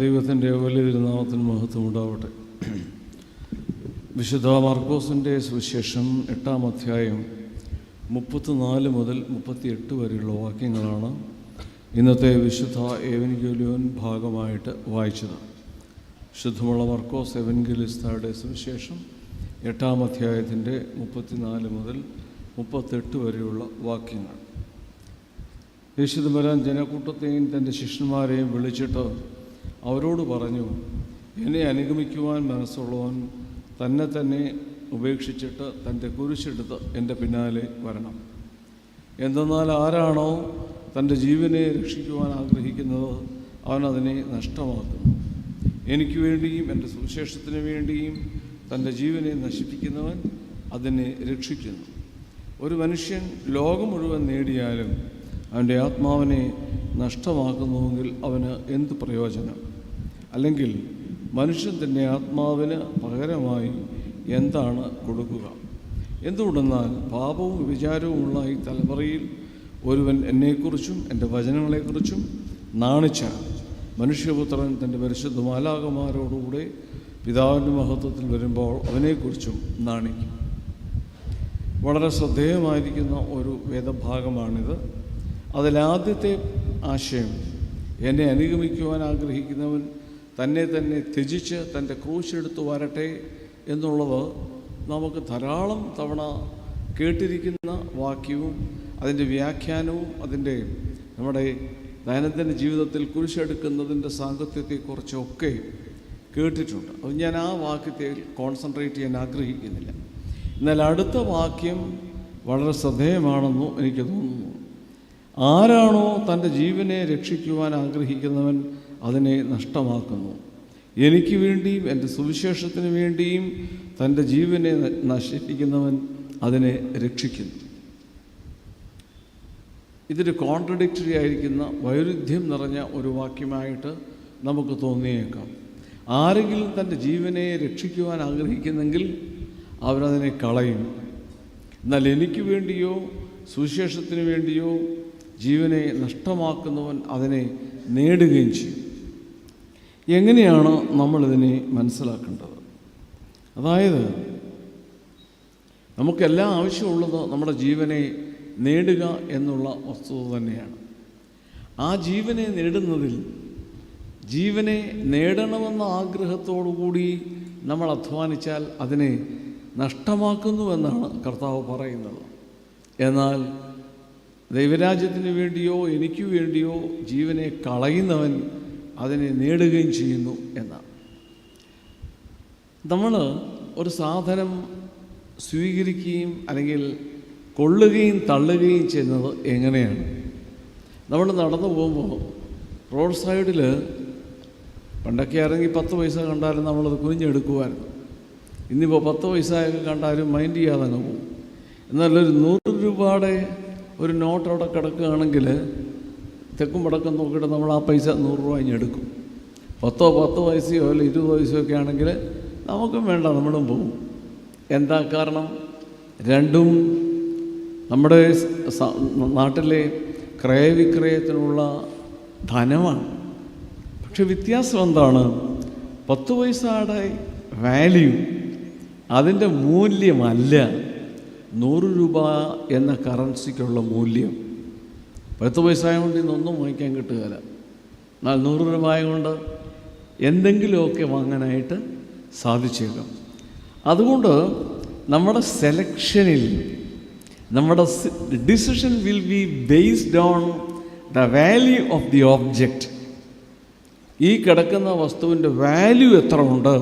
ദൈവത്തിൻ്റെ വലിയ തിരുനാമത്തിന് മഹത്വം ഉണ്ടാവട്ടെ. വിശുദ്ധ മാർക്കോസിൻ്റെ സുവിശേഷം 8-ാം അധ്യായം 34 മുതൽ 38 വരെയുള്ള വാക്യങ്ങളാണ് ഇന്നത്തെ വിശുദ്ധ ഏവൻഗേലിയോൻ ഭാഗമായിട്ട് വായിച്ചത്. ശുദ്ധമുള്ള മാർക്കോസ് എവൻഗേലിസ്തയുടെ സുവിശേഷം 8-ാം അധ്യായത്തിൻ്റെ 34 മുതൽ 38 വരെയുള്ള വാക്യങ്ങൾ. യേശുദമ്പുരാൻ ജനക്കൂട്ടത്തെയും തൻ്റെ ശിഷ്യന്മാരെയും വിളിച്ചിട്ട് അവരോട് പറഞ്ഞു, എന്നെ അനുഗമിക്കുവാൻ മനസ്സുള്ളവൻ തന്നെ ഉപേക്ഷിച്ചിട്ട് തൻ്റെ കുരിശെടുത്ത് എൻ്റെ പിന്നാലെ വരണം. എന്തെന്നാൽ ആരാണോ തൻ്റെ ജീവനെ രക്ഷിക്കുവാൻ ആഗ്രഹിക്കുന്നത് അവനതിനെ നഷ്ടമാക്കുന്നു. എനിക്ക് വേണ്ടിയും എൻ്റെ സുവിശേഷത്തിന് വേണ്ടിയും തൻ്റെ ജീവനെ നശിപ്പിക്കുന്നവൻ അതിനെ രക്ഷിക്കുന്നു. ഒരു മനുഷ്യൻ ലോകം മുഴുവൻ നേടിയാലും അവൻ്റെ ആത്മാവിനെ നഷ്ടമാക്കുന്നുവെങ്കിൽ അവന് എന്ത് പ്രയോജനം? അല്ലെങ്കിൽ മനുഷ്യൻ തൻ്റെ ആത്മാവിന് പകരമായി എന്താണ് കൊടുക്കുക? എന്തുകൊണ്ടെന്നാൽ പാപവും വിചാരവുമുള്ള ഈ തലമുറയിൽ ഒരുവൻ എന്നെക്കുറിച്ചും എൻ്റെ വചനങ്ങളെക്കുറിച്ചും നാണിച്ച മനുഷ്യപുത്രൻ തൻ്റെ പരിശുദ്ധ മാലാഖമാരോടുകൂടെ പിതാവിൻ്റെ മഹത്വത്തിൽ വരുമ്പോൾ അവനെക്കുറിച്ചും നാണിക്കും. വളരെ ശ്രദ്ധേയമായിരിക്കുന്ന ഒരു വേദഭാഗമാണിത്. അതിലാദ്യത്തെ ആശയം, എന്നെ അനുഗമിക്കുവാൻ ആഗ്രഹിക്കുന്നവൻ തന്നെ ത്യജിച്ച് തൻ്റെ ക്രൂശെടുത്ത് വരട്ടെ എന്നുള്ളത് നമുക്ക് ധാരാളം തവണ കേട്ടിരിക്കുന്ന വാക്യവും അതിൻ്റെ വ്യാഖ്യാനവും അതിൻ്റെ നമ്മുടെ ദൈനംദിന ജീവിതത്തിൽ കുരിശെടുക്കുന്നതിൻ്റെ സാങ്കത്യത്തെക്കുറിച്ചൊക്കെ കേട്ടിട്ടുണ്ട്. അത് ഞാൻ ആ വാക്യത്തെ കോൺസെൻട്രേറ്റ് ചെയ്യാൻ ആഗ്രഹിക്കുന്നില്ല. എന്നാൽ അടുത്ത വാക്യം വളരെ ശ്രദ്ധേയമാണെന്നും എനിക്ക് തോന്നുന്നു. ആരാണോ തൻ്റെ ജീവനെ രക്ഷിക്കുവാൻ ആഗ്രഹിക്കുന്നവൻ അതിനെ നഷ്ടമാക്കുന്നു. എനിക്ക് വേണ്ടിയും എൻ്റെ സുവിശേഷത്തിന് വേണ്ടിയും തൻ്റെ ജീവനെ നശിപ്പിക്കുന്നവൻ അതിനെ രക്ഷിക്കുന്നു. ഇതൊരു കോൺട്രഡിക്ടറി ആയിരിക്കുന്ന വൈരുദ്ധ്യം നിറഞ്ഞ ഒരു വാക്യമായിട്ട് നമുക്ക് തോന്നിയേക്കാം. ആരെങ്കിലും തൻ്റെ ജീവനെ രക്ഷിക്കുവാൻ ആഗ്രഹിക്കുന്നെങ്കിൽ അവരതിനെ കളയും. എന്നാൽ എനിക്ക് വേണ്ടിയോ സുവിശേഷത്തിന് വേണ്ടിയോ ജീവനെ നഷ്ടമാക്കുന്നവൻ അതിനെ നേടുകയും ചെയ്യും. എങ്ങനെയാണ് നമ്മളിതിനെ മനസ്സിലാക്കേണ്ടത്? അതായത് നമുക്കെല്ലാം ആവശ്യമുള്ളത് നമ്മുടെ ജീവനെ നേടുക എന്നുള്ള വസ്തുത തന്നെയാണ്. ആ ജീവനെ നേടുന്നതിൽ ജീവനെ നേടണമെന്ന ആഗ്രഹത്തോടുകൂടി നമ്മൾ അധ്വാനിച്ചാൽ അതിനെ നഷ്ടമാക്കുന്നുവെന്നാണ് കർത്താവ് പറയുന്നത്. എന്നാൽ ദൈവരാജ്യത്തിന് വേണ്ടിയോ എനിക്ക് വേണ്ടിയോ ജീവനെ കളയുന്നവൻ അതിനെ നേടുകയും ചെയ്യുന്നു എന്നാണ്. നമ്മൾ ഒരു സാധനം സ്വീകരിക്കുകയും അല്ലെങ്കിൽ കൊള്ളുകയും തള്ളുകയും ചെയ്യുന്നത് എങ്ങനെയാണ്? നമ്മൾ നടന്നു പോകുമ്പോൾ റോഡ് സൈഡിൽ പണ്ടൊക്കെ ഇറങ്ങി 10 പൈസ കണ്ടാലും നമ്മളത് കുനിഞ്ഞെടുക്കുമായിരുന്നു. ഇന്നിപ്പോൾ 10 പൈസയൊക്കെ കണ്ടാലും മൈൻഡ് ചെയ്യാതെ അങ്ങ് പോകും. എന്നാലൊരു 100 രൂപയുടെ ഒരു നോട്ട് അവിടെ കിടക്കുകയാണെങ്കിൽ തെക്കും വടക്കും നോക്കിയിട്ട് നമ്മൾ ആ പൈസ 100 രൂപ ഇഞ്ഞെടുക്കും. 10 പൈസയോ അല്ല 20 പൈസയോ ഒക്കെ ആണെങ്കിൽ നമുക്കും വേണ്ട, നമ്മളും പോകും. എന്താ കാരണം? രണ്ടും നമ്മുടെ നാട്ടിലെ ക്രയവിക്രയത്തിനുള്ള ധനമാണ്. പക്ഷെ വ്യത്യാസം എന്താണ്? 10 പൈസയുടെ വാല്യൂ, അതിൻ്റെ മൂല്യമല്ല 100 രൂപ എന്ന കറൻസിക്കുള്ള മൂല്യം. 10 പൈസ കൊണ്ട് ഇന്നൊന്നും വാങ്ങിക്കാൻ കിട്ടുകയില്ല. എന്നാൽ 100 രൂപ കൊണ്ട് എന്തെങ്കിലുമൊക്കെ വാങ്ങാനായിട്ട് സാധിച്ചേക്കാം. അതുകൊണ്ട് നമ്മുടെ സെലക്ഷനിൽ നമ്മുടെ decision will be based on the value of the object. ഈ കിടക്കുന്ന വസ്തുവിൻ്റെ വാല്യൂ എത്ര ഉണ്ട്,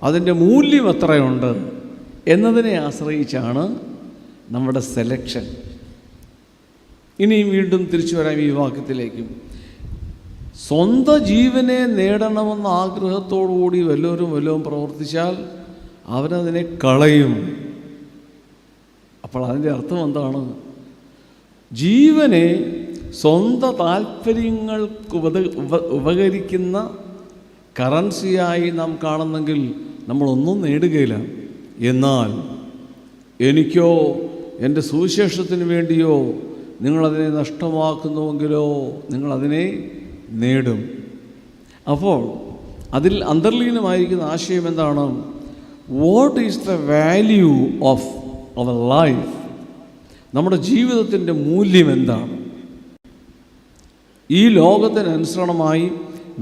അതിൻ്റെ മൂല്യം എത്രയുണ്ട് എന്നതിനെ ആശ്രയിച്ചാണ് നമ്മുടെ സെലക്ഷൻ. ഇനിയും വീണ്ടും തിരിച്ചു വരാം ഈ വാക്യത്തിലേക്കും. സ്വന്തം ജീവനെ നേടണമെന്ന ആഗ്രഹത്തോടുകൂടി വല്ലവരും പ്രവർത്തിച്ചാൽ അവരതിനെ കളയും. അപ്പോൾ അതിൻ്റെ അർത്ഥം എന്താണ്? ജീവനെ സ്വന്തം താല്പര്യങ്ങൾക്ക് ഉപകരിക്കുന്ന കറൻസിയായി നാം കാണുന്നെങ്കിൽ നമ്മളൊന്നും നേടുകയില്ല. എന്നാൽ എനിക്കോ എൻ്റെ സുവിശേഷത്തിന് വേണ്ടിയോ നിങ്ങളതിനെ നഷ്ടമാക്കുന്നുവെങ്കിലോ നിങ്ങളതിനെ നേടും. അപ്പോൾ അതിൽ അന്തർലീനമായിരിക്കുന്ന ആശയം എന്താണ്? What is the value of our life? നമ്മുടെ ജീവിതത്തിൻ്റെ മൂല്യം എന്താണ്? ഈ ലോകത്തിനനുസരണമായി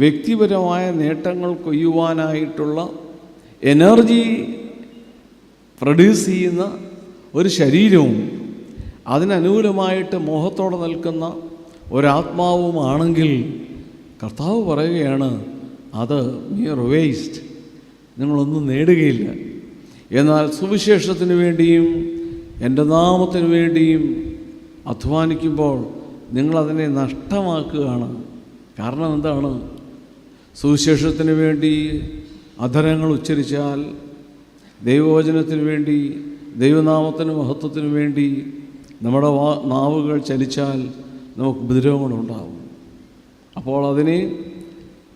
വ്യക്തിപരമായ നേട്ടങ്ങൾ കൊയ്യുവാനായിട്ടുള്ള എനർജി പ്രൊഡ്യൂസ് ചെയ്യുന്ന ഒരു ശരീരവും അതിനനുകൂലമായിട്ട് മോഹത്തോടെ നിൽക്കുന്ന ഒരാത്മാവുമാണെങ്കിൽ കർത്താവ് പറയുകയാണ്, അത് മിയർ വേസ്റ്റ്, നിങ്ങളൊന്നും നേടുകയില്ല. എന്നാൽ സുവിശേഷത്തിന് വേണ്ടിയും എൻ്റെ നാമത്തിന് വേണ്ടിയും അധ്വാനിക്കുമ്പോൾ നിങ്ങളതിനെ നഷ്ടമാക്കുകയാണ്. കാരണം എന്താണ്? സുവിശേഷത്തിന് വേണ്ടി അധരങ്ങൾ ഉച്ചരിച്ചാൽ, ദൈവവചനത്തിന് വേണ്ടി, ദൈവനാമത്തിന് മഹത്വത്തിന് വേണ്ടി നമ്മുടെ നാവുകൾ ചലിച്ചാൽ നമുക്ക് ഉപദ്രവങ്ങളുണ്ടാകും. അപ്പോൾ അതിനെ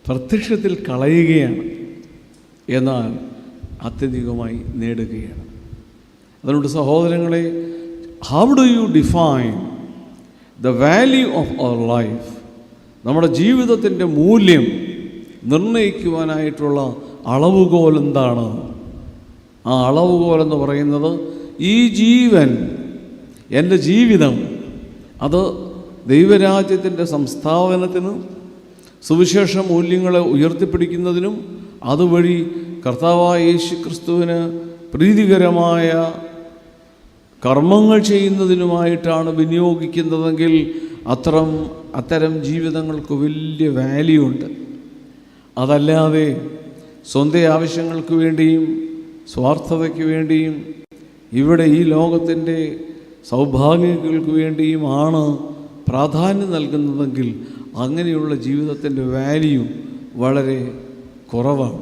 പ്രത്യക്ഷത്തിൽ കളയുകയാണ്, എന്നാൽ ആത്യന്തികമായി നേടുകയാണ്. അതുകൊണ്ട് സഹോദരങ്ങളെ, how do you define the value of our life? നമ്മുടെ ജീവിതത്തിൻ്റെ മൂല്യം നിർണ്ണയിക്കുവാനായിട്ടുള്ള അളവുകോൽ എന്താണ്? ആ അളവുകോലെന്ന് പറയുന്നത്, ഈ ജീവൻ, എൻ്റെ ജീവിതം, അത് ദൈവരാജ്യത്തിൻ്റെ സംസ്ഥാപനത്തിനും സുവിശേഷ മൂല്യങ്ങളെ ഉയർത്തിപ്പിടിക്കുന്നതിനും അതുവഴി കർത്താവായ യേശു ക്രിസ്തുവിന് പ്രീതികരമായ കർമ്മങ്ങൾ ചെയ്യുന്നതിനുമായിട്ടാണ് വിനിയോഗിക്കുന്നതെങ്കിൽ അത്തരം ജീവിതങ്ങൾക്ക് വലിയ വാല്യൂ ഉണ്ട്. അതല്ലാതെ സ്വന്തം ആവശ്യങ്ങൾക്ക് വേണ്ടിയും സ്വാർത്ഥതയ്ക്ക് വേണ്ടിയും ഇവിടെ ഈ ലോകത്തിൻ്റെ സൗഭാഗ്യങ്ങൾക്ക് വേണ്ടിയുമാണ് പ്രാധാന്യം നൽകുന്നതെങ്കിൽ അങ്ങനെയുള്ള ജീവിതത്തിൻ്റെ വാല്യൂ വളരെ കുറവാണ്.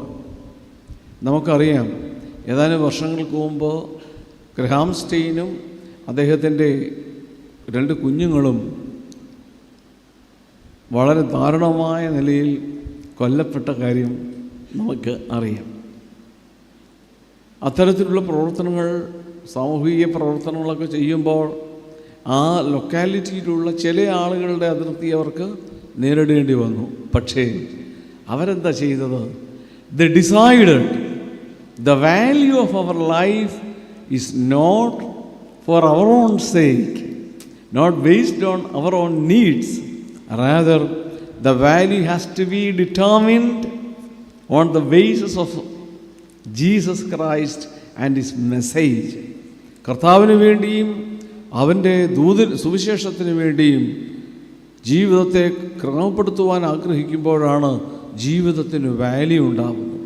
നമുക്കറിയാം, ഏതാനും വർഷങ്ങൾക്ക് മുമ്പ് ഗ്രഹാം സ്റ്റെയിനും അദ്ദേഹത്തിൻ്റെ 2 കുഞ്ഞുങ്ങളും വളരെ ദാരുണമായ നിലയിൽ കൊല്ലപ്പെട്ട കാര്യം നമുക്ക് അറിയാം. അത്തരത്തിലുള്ള പ്രവർത്തനങ്ങൾ, സാമൂഹിക പ്രവർത്തനങ്ങളൊക്കെ ചെയ്യുമ്പോൾ ആ ലൊക്കാലിറ്റിയിലുള്ള ചില ആളുകളുടെ അതിർത്തി അവർക്ക് നേരിടേണ്ടി വന്നു. പക്ഷേ അവരെന്താ ചെയ്തത്? They decided the value of our life is not for our own sake, not based on our own needs, rather the value has to be determined on the basis of Jesus Christ and his message. കർത്താവിന് വേണ്ടിയും അവൻ്റെ സുവിശേഷത്തിന് വേണ്ടിയും ജീവിതത്തെ ക്രമപ്പെടുത്തുവാൻ ആഗ്രഹിക്കുമ്പോഴാണ് ജീവിതത്തിന് value ഉണ്ടാകുന്നത്.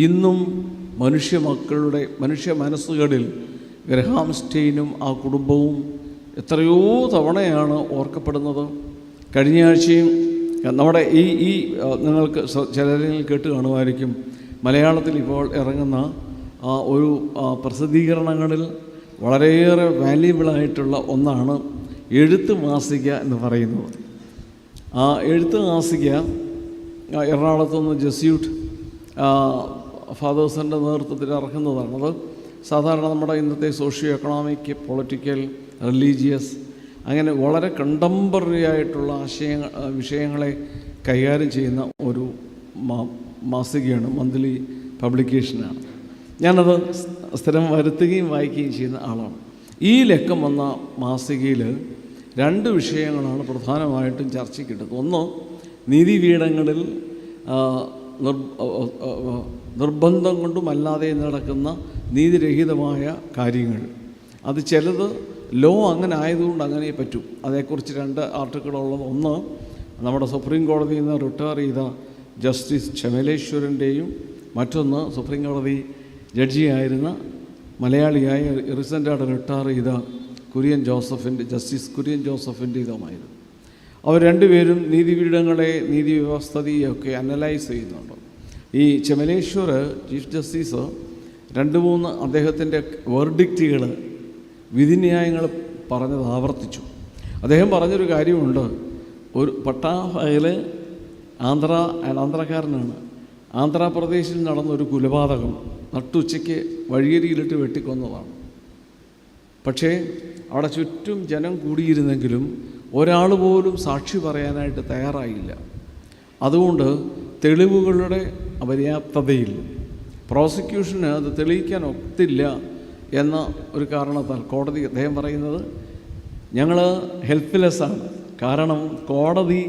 ഇന്നും മനുഷ്യ മനസ്സുകളിൽ ഗ്രഹാം സ്റ്റെയിനും ആ കുടുംബവും എത്രയോ തവണയാണ് ഓർക്കപ്പെടുന്നത്. കഴിഞ്ഞ ആഴ്ചയും നമ്മുടെ ഈ നിങ്ങൾക്ക് ചിലരെങ്കിലും കേട്ട് കാണുമായിരിക്കും, മലയാളത്തിൽ ഇപ്പോൾ ഇറങ്ങുന്ന ഒരു പ്രസിദ്ധീകരണങ്ങളിൽ വളരെയേറെ വാല്യുബിളായിട്ടുള്ള ഒന്നാണ് എഴുത്ത് മാസിക എന്ന് പറയുന്നത്. ആ എഴുത്ത് മാസിക എറണാകുളത്തുനിന്ന് ജസ്യൂട്ട് ഫാദേഴ്സിൻ്റെ നേതൃത്വത്തിൽ ഇറക്കുന്നതാണത്. സാധാരണ നമ്മുടെ ഇന്നത്തെ സോഷ്യോ എക്കണോമിക്, പൊളിറ്റിക്കൽ, റിലീജിയസ്, അങ്ങനെ വളരെ കണ്ടംപററി ആയിട്ടുള്ള വിഷയങ്ങളെ കൈകാര്യം ചെയ്യുന്ന ഒരു മാസികയാണ്, മന്ത്ലി പബ്ലിക്കേഷനാണ്. ഞാനത് സ്ഥിരം വരുത്തുകയും വായിക്കുകയും ചെയ്യുന്ന ആളാണ്. ഈ ലക്കം വന്ന മാസികയിൽ 2 വിഷയങ്ങളാണ് പ്രധാനമായിട്ടും ചർച്ചയ്ക്കെടുത്തത്. ഒന്ന്, നീതിപീഠങ്ങളിൽ നിർബന്ധം കൊണ്ടും അല്ലാതെ നടക്കുന്ന നീതിരഹിതമായ കാര്യങ്ങൾ. അത് ചിലത് ലോ അങ്ങനെ ആയതുകൊണ്ട് അങ്ങനെ പറ്റും. അതേക്കുറിച്ച് 2 ആർട്ടിക്കിളുള്ളത്. ഒന്ന്, നമ്മുടെ സുപ്രീം കോടതിയിൽ നിന്ന് റിട്ടയർ ചെയ്ത ജസ്റ്റിസ് ചെമലേശ്വരൻ്റെയും മറ്റൊന്ന് സുപ്രീം കോടതി ജഡ്ജിയായിരുന്ന മലയാളിയായ റീസെൻ്റായിട്ട് റിട്ടയർ ചെയ്ത ജസ്റ്റിസ് കുര്യൻ ജോസഫിൻ്റെതുമായിരുന്നു. അവർ 2 പേരും നീതിപീഠങ്ങളെ, നീതിവ്യവസ്ഥതയൊക്കെ അനലൈസ് ചെയ്യുന്നുണ്ട്. ഈ ചെമലേശ്വർ ചീഫ് ജസ്റ്റിസ് 2-3 അദ്ദേഹത്തിൻ്റെ വെർഡിക്റ്റുകൾ, വിധിന്യായങ്ങൾ പറഞ്ഞത് ആവർത്തിച്ചു. അദ്ദേഹം പറഞ്ഞൊരു കാര്യമുണ്ട്. ഒരു പട്ടാഫയിൽ ആന്ധ്രാക്കാരനാണ്. ആന്ധ്രാപ്രദേശിൽ നടന്നൊരു കൊലപാതകം നട്ടുച്ചയ്ക്ക് വഴിയരിയിലിട്ട് വെട്ടിക്കൊന്നതാണ്. പക്ഷേ അവിടെ ചുറ്റും ജനം കൂടിയിരുന്നെങ്കിലും ഒരാൾ പോലും സാക്ഷി പറയാനായിട്ട് തയ്യാറായില്ല. അതുകൊണ്ട് തെളിവുകളുടെ അപര്യാപ്തതയിൽ പ്രോസിക്യൂഷന് അത് തെളിയിക്കാൻ ഒത്തില്ല എന്ന ഒരു കാരണത്താൽ കോടതി, അദ്ദേഹം പറയുന്നത്, ഞങ്ങൾ ഹെൽപ്ലെസ്സാണ്. കാരണം കോടതി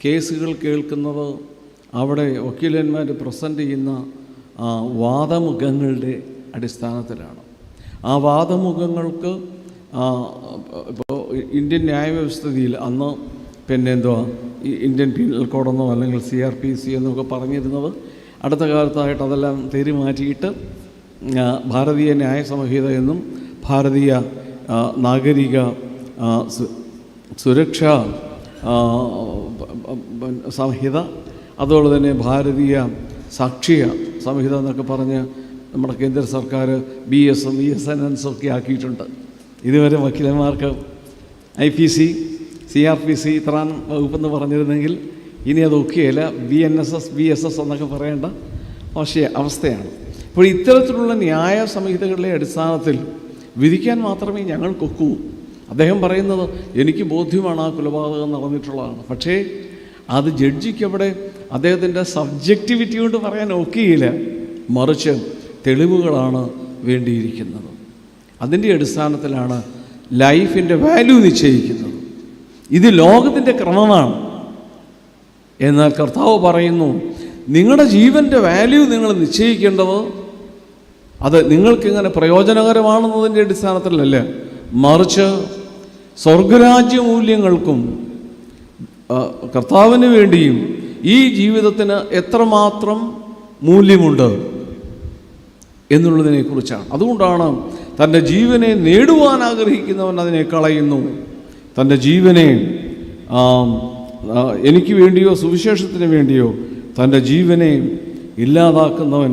കേസുകൾ കേൾക്കുന്നത് അവിടെ വക്കീലന്മാർ പ്രസൻറ്റ് ചെയ്യുന്ന വാദമുഖങ്ങളുടെ അടിസ്ഥാനത്തിലാണ്. ആ വാദമുഖങ്ങൾക്ക് ഇപ്പോൾ ഇന്ത്യൻ ന്യായവ്യവസ്ഥയിൽ അന്ന് ഈ ഇന്ത്യൻ പീനൽ കോഡെന്നോ അല്ലെങ്കിൽ CRPC എന്നൊക്കെ പറഞ്ഞിരുന്നത് അടുത്ത കാലത്തായിട്ട് അതെല്ലാം മാറ്റിയിട്ട് ഭാരതീയ ന്യായ സംഹിത എന്നും ഭാരതീയ നാഗരിക സുരക്ഷാ സംഹിത, അതുപോലെ തന്നെ ഭാരതീയ സാക്ഷിയ സംഹിത എന്നൊക്കെ പറഞ്ഞ് നമ്മുടെ കേന്ദ്ര സർക്കാർ BS BSNS ആക്കിയിട്ടുണ്ട്. ഇതുവരെ വക്കീലന്മാർക്ക് IPC CRPC ഇത്രാൻ വകുപ്പെന്ന് പറഞ്ഞിരുന്നെങ്കിൽ ഇനി അത് ഒക്കെയല്ല, BNSS BSS എന്നൊക്കെ പറയേണ്ട അവസ്ഥയാണ്. ഇപ്പോൾ ഇത്തരത്തിലുള്ള ന്യായ സംഹിതകളുടെ അടിസ്ഥാനത്തിൽ വിധിക്കാൻ മാത്രമേ ഞങ്ങൾക്കൊക്കൂ. അദ്ദേഹം പറയുന്നത്, എനിക്ക് ബോധ്യമാണ് ആ കൊലപാതകം നടന്നിട്ടുള്ളതാണ്. പക്ഷേ അത് ജഡ്ജിക്ക് അവിടെ അദ്ദേഹത്തിൻ്റെ സബ്ജക്റ്റിവിറ്റി കൊണ്ട് പറയാൻ ഒക്കെയില്ല, മറിച്ച് തെളിവുകളാണ് വേണ്ടിയിരിക്കുന്നത്. അതിൻ്റെ അടിസ്ഥാനത്തിലാണ് ലൈഫിൻ്റെ വാല്യൂ നിശ്ചയിക്കുന്നത്. ഇത് ലോകത്തിൻ്റെ ക്രമമാണ്. എന്നാൽ കർത്താവ് പറയുന്നു, നിങ്ങളുടെ ജീവൻ്റെ വാല്യൂ നിങ്ങൾ നിശ്ചയിക്കേണ്ടത് അത് നിങ്ങൾക്കിങ്ങനെ പ്രയോജനകരമാണെന്നതിൻ്റെ അടിസ്ഥാനത്തിലല്ല, മറിച്ച് സ്വർഗരാജ്യ മൂല്യങ്ങൾക്കും കർത്താവിന് വേണ്ടിയും ഈ ജീവിതത്തിന് എത്രമാത്രം മൂല്യമുണ്ട് എന്നുള്ളതിനെക്കുറിച്ചാണ്. അതുകൊണ്ടാണ് തൻ്റെ ജീവനെ നേടുവാൻ ആഗ്രഹിക്കുന്നവൻ അതിനെ കളയുന്നു, തൻ്റെ ജീവനെ എനിക്ക് വേണ്ടിയോ സുവിശേഷത്തിന് വേണ്ടിയോ തൻ്റെ ജീവനെ ഇല്ലാതാക്കുന്നവൻ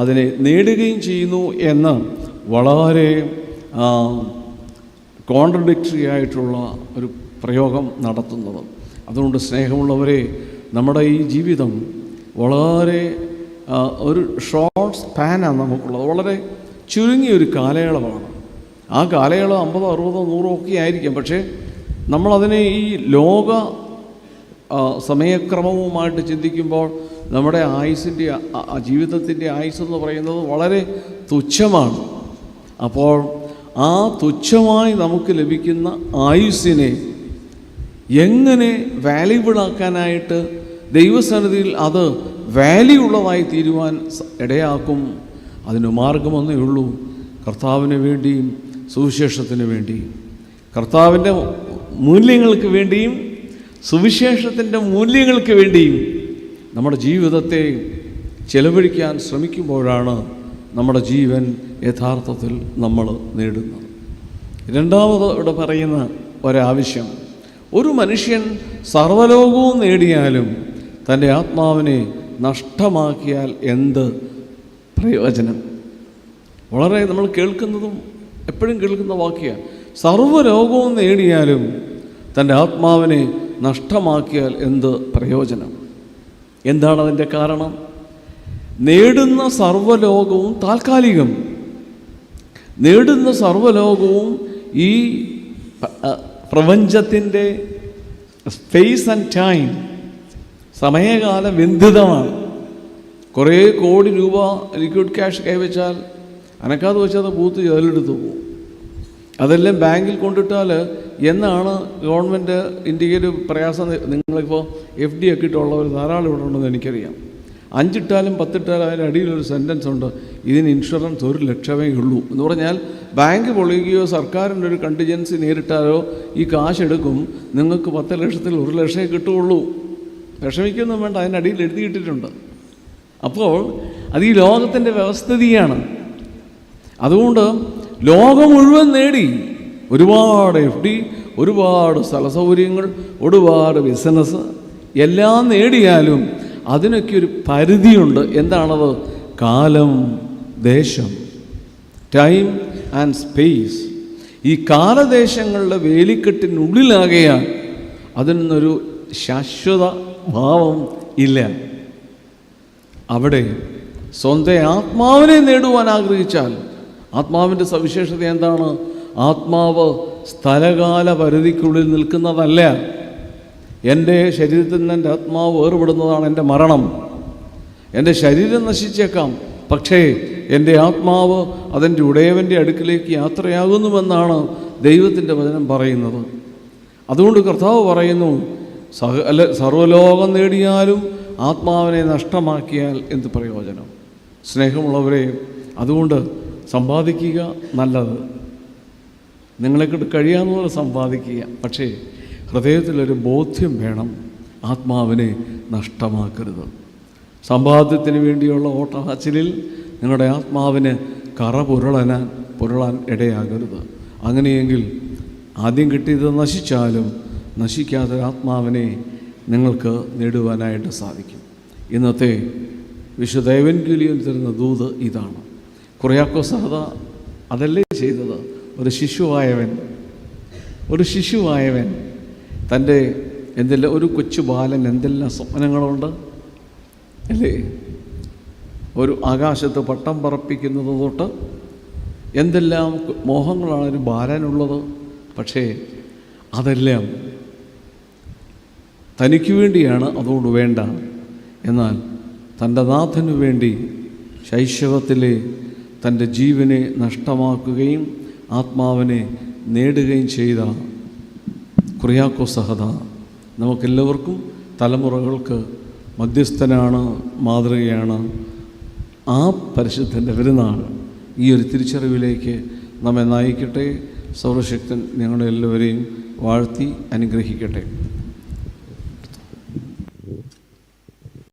അതിനെ നേടുകയും ചെയ്യുന്നു എന്ന് വളരെ കോൺട്രഡിക്ടറി ആയിട്ടുള്ള ഒരു പ്രയോഗം നടത്തുന്നത്. അതുകൊണ്ട് സ്നേഹമുള്ളവരെ, നമ്മുടെ ഈ ജീവിതം വളരെ ഒരു ഷോർട്ട് സ്പാനാണ് നമുക്കുള്ളത്, വളരെ ചുരുങ്ങിയൊരു കാലയളവാണ്. ആ കാലയളവ് 50, 60, 100 ഒക്കെ ആയിരിക്കാം. പക്ഷേ നമ്മളതിനെ ഈ ലോക സമയക്രമവുമായിട്ട് ചിന്തിക്കുമ്പോൾ നമ്മുടെ ആയുസ്സിൻ്റെ ജീവിതത്തിൻ്റെ ആയുസ്സെന്ന് പറയുന്നത് വളരെ തുച്ഛമാണ്. അപ്പോൾ ആ തുച്ഛമായി നമുക്ക് ലഭിക്കുന്ന ആയുസ്സിനെ എങ്ങനെ വാല്യുബിളാക്കാനായിട്ട് ദൈവസന്നിധിയിൽ അത് വാല്യൂ ഉള്ളതായി തീരുവാൻ ഇടയാക്കും? അതിന് മാർഗമൊന്നേ ഉള്ളൂ, കർത്താവിന് വേണ്ടിയും സുവിശേഷത്തിന് വേണ്ടിയും, കർത്താവിൻ്റെ മൂല്യങ്ങൾക്ക് വേണ്ടിയും സുവിശേഷത്തിൻ്റെ മൂല്യങ്ങൾക്ക് വേണ്ടിയും നമ്മുടെ ജീവിതത്തെ ചെലവഴിക്കാൻ ശ്രമിക്കുമ്പോഴാണ് നമ്മുടെ ജീവൻ യഥാർത്ഥത്തിൽ നമ്മൾ നേടുന്നത്. രണ്ടാമത് ഇവിടെ പറയുന്ന ഒരാവശ്യം, ഒരു മനുഷ്യൻ സർവ്വലോകവും നേടിയാലും തൻ്റെ ആത്മാവിനെ നഷ്ടമാക്കിയാൽ എന്ത് പ്രയോജനം? വളരെ നമ്മൾ കേൾക്കുന്നതും എപ്പോഴും കേൾക്കുന്ന വാക്യമാണ്, സർവ്വലോകവും നേടിയാലും തൻ്റെ ആത്മാവിനെ നഷ്ടമാക്കിയാൽ എന്ത് പ്രയോജനം? എന്താണ് അതിൻ്റെ കാരണം? നേടുന്ന സർവ്വലോകവും താൽക്കാലികം. നേടുന്ന സർവ്വലോകവും ഈ പ്രപഞ്ചത്തിൻ്റെ സ്പേസ് ആൻഡ് ടൈം സമയകാല ബന്ധിതമാണ്. കുറേ കോടി രൂപ ലിക്വിഡ് ക്യാഷ് കൈവച്ചാൽ അനക്കാതെ വെച്ചാൽ അത് പൂത്ത് ചെല്ലെടുത്ത് പോകും. അതെല്ലാം ബാങ്കിൽ കൊണ്ടിട്ടാൽ എന്നാണ് ഗവൺമെൻറ് ഇന്ത്യയിൽ പ്രയാസം. നിങ്ങളിപ്പോൾ FD ഒക്കെ ഇട്ടുള്ളവർ ധാരാളം ഇവിടെ ഉണ്ടെന്ന് എനിക്കറിയാം. 5 ഇട്ടാലും 10 ഇട്ടാലും അതിൻ്റെ അടിയിലൊരു സെൻറ്റൻസ് ഉണ്ട്, ഇതിന് ഇൻഷുറൻസ് 1 ലക്ഷമേ ഉള്ളൂ എന്ന് പറഞ്ഞാൽ ബാങ്ക് പൊളിക്കുകയോ സർക്കാരിൻ്റെ ഒരു കണ്ടിജൻസി നേരിട്ടാലോ ഈ കാശ് എടുക്കും, നിങ്ങൾക്ക് 10 ലക്ഷത്തിൽ 1 ലക്ഷമേ കിട്ടുകയുള്ളൂ. വിഷമിക്കൊന്നും വേണ്ട, അതിൻ്റെ അടിയിൽ എഴുതിയിട്ടിട്ടുണ്ട്. അപ്പോൾ അത് ഈ ലോകത്തിൻ്റെ വ്യവസ്ഥിതിയാണ്. അതുകൊണ്ട് ലോകം മുഴുവൻ നേടി, ഒരുപാട് FD, ഒരുപാട് സ്ഥല സൗകര്യങ്ങൾ, ഒരുപാട് ബിസിനസ് എല്ലാം നേടിയാലും അതിനൊക്കെ ഒരു പരിധിയുണ്ട്. എന്താണത്? കാലം, ദേശം, ടൈം ആൻഡ് സ്പേസ്. ഈ കാലദേശങ്ങളുടെ വേലിക്കെട്ടിനുള്ളിലാകയാൽ അതിനൊരു ശാശ്വത ഭാവം ഇല്ല. അവിടെ സ്വന്തം ആത്മാവിനെ നേടുവാൻ ആഗ്രഹിച്ചാൽ, ആത്മാവിൻ്റെ സവിശേഷത എന്താണ്? ആത്മാവ് സ്ഥലകാല പരിധിക്കുള്ളിൽ നിൽക്കുന്നതല്ല. എൻ്റെ ശരീരത്തിൽ നിന്ന് എൻ്റെ ആത്മാവ് വേർപെടുന്നതാണ് എൻ്റെ മരണം. എൻ്റെ ശരീരം നശിച്ചേക്കാം, പക്ഷേ എൻ്റെ ആത്മാവ് അതെൻ്റെ ഉടയവൻ്റെ അടുക്കിലേക്ക് യാത്രയാകുന്നുവെന്നാണ് ദൈവത്തിൻ്റെ വചനം പറയുന്നത്. അതുകൊണ്ട് കർത്താവ് പറയുന്നു, സർവ്വലോകം നേടിയാലും ആത്മാവിനെ നഷ്ടമാക്കിയാൽ എന്ത് പ്രയോജനം? സ്നേഹമുള്ളവരെ, അതുകൊണ്ട് സമ്പാദിക്കുക നല്ലത്, നിങ്ങളെക്കൊണ്ട് കഴിയാവുന്ന പോലെ സമ്പാദിക്കുക. പക്ഷേ ഹൃദയത്തിലൊരു ബോധ്യം വേണം, ആത്മാവിനെ നഷ്ടമാക്കരുത്. സമ്പാദ്യത്തിന് വേണ്ടിയുള്ള ഓട്ടഹാച്ചിലിൽ നിങ്ങളുടെ ആത്മാവിന് കറ പുരളാൻ ഇടയാകരുത്. അങ്ങനെയെങ്കിൽ ആദ്യം കിട്ടിയത് നശിച്ചാലും നശിക്കാത്തൊരാത്മാവിനെ നിങ്ങൾക്ക് നേടുവാനായിട്ട് സാധിക്കും. ഇന്നത്തെ വിശുദ്ധ എവൻഗേലിയോൻ തരുന്ന ദൂത് ഇതാണ്. കുറിയാക്കോസ് സഹദ അതല്ലേ ചെയ്തത്? ഒരു ശിശുവായവൻ തൻ്റെ ഒരു കൊച്ചു ബാലൻ എന്തെല്ലാം സ്വപ്നങ്ങളുണ്ട് അല്ലേ? ഒരു ആകാശത്ത് പട്ടം പറപ്പിക്കുന്നത് തൊട്ട് എന്തെല്ലാം മോഹങ്ങളാണ് ഒരു ബാലനുള്ളത്. പക്ഷേ അതെല്ലാം തനിക്ക് വേണ്ടിയാണ്, അതുകൊണ്ട് വേണ്ട. എന്നാൽ തൻ്റെ നാഥനു വേണ്ടി ശൈശവത്തിലെ തൻ്റെ ജീവനെ നഷ്ടമാക്കുകയും ആത്മാവിനെ നേടുകയും ചെയ്ത കുറിയാക്കോസ് സഹദ നമുക്കെല്ലാവർക്കും തലമുറകൾക്ക് മധ്യസ്ഥനാണ്, മാതൃകയാണ്. ആ പരിശുദ്ധൻ്റെ പെരുന്നാൾ ഈ ഒരു തിരിച്ചറിവിലേക്ക് നമ്മെ നയിക്കട്ടെ. സർവശക്തൻ ഞങ്ങളെല്ലാവരെയും വാഴ്ത്തി അനുഗ്രഹിക്കട്ടെ.